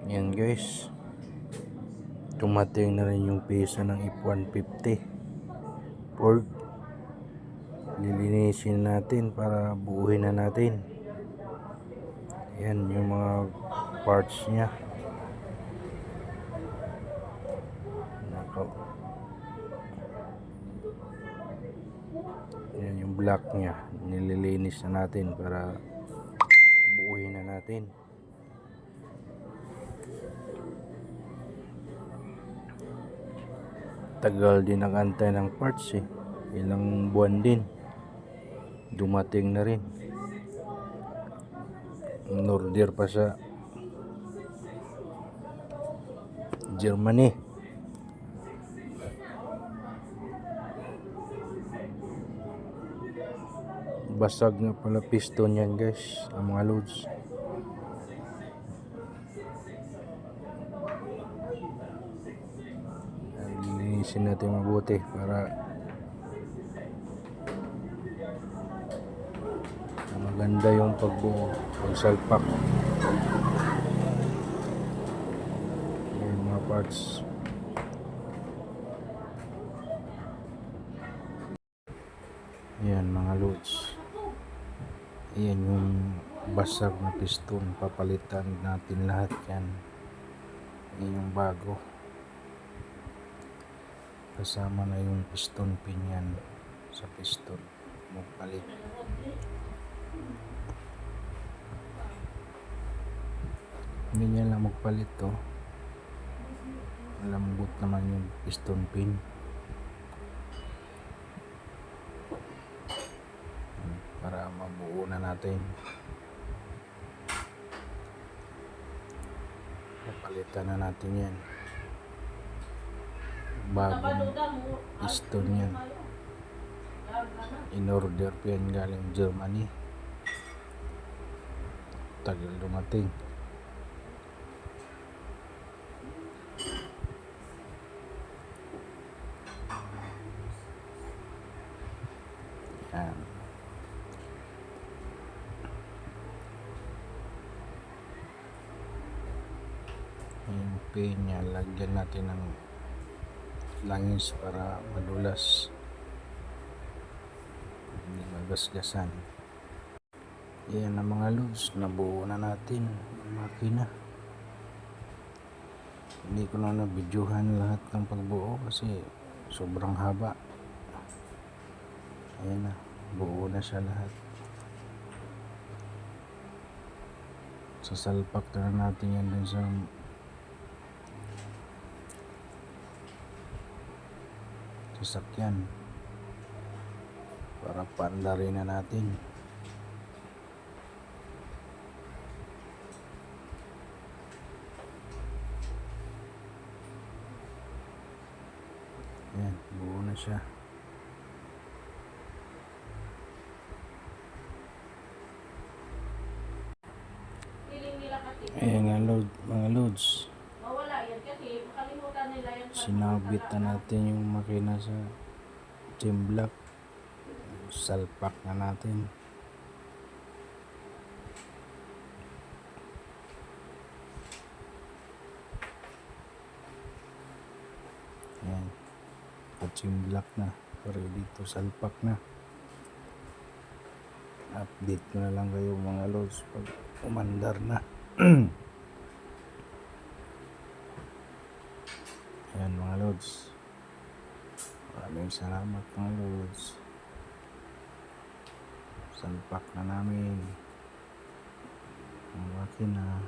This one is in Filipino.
Yan guys, tumating na rin yung pisa ng F-150 Ford. Lilinisin natin para buuhin na natin. Yan yung mga parts nya. Nako. Yan yung block nya, nililinis na natin para buuhin na natin. Tagal din nakantay ng parts eh, ilang buwan din. Dumating na rin, in-order pa sa Germany. Basag nga pala piston yan guys, ang mga loads. Linisin natin mabuti para maganda yung pagbuo, pagsalpak. Yung mga parts. Yan mga loads. Yan yung basag na piston, papalitan natin lahat yan. Yan yung bago, kasama na yung piston pin yan sa piston, magpalit. Ganyan lang magpalit to. Malambot naman yung piston pin. Para mabuo na natin. Papalitan na natin yan. Bagong piston yan. In-order pa yan galing Germany. Tagal dumating. Yan. Yung pin niya, lagyan natin ng langis para madulas, hindi magasgasan. Yan ang mga loads, nabuo na natin ang makina. Hindi ko na nabidyohan lahat ng pagbuo kasi sobrang haba. Ayan na, buo na siya lahat. Sasalpak na natin yan dun sa sasakyan para paandarin na natin. Ayan, buo na siya. Ayan nga mga loads, sinabit na natin yung makina sa gym block. Salpak na natin. Ayan, gym block na, ready to salpak na. Update ko na lang kayo mga loads pag umandar na. Ayan mga loads, maraming salamat mga loads. Salpak na namin ang makina.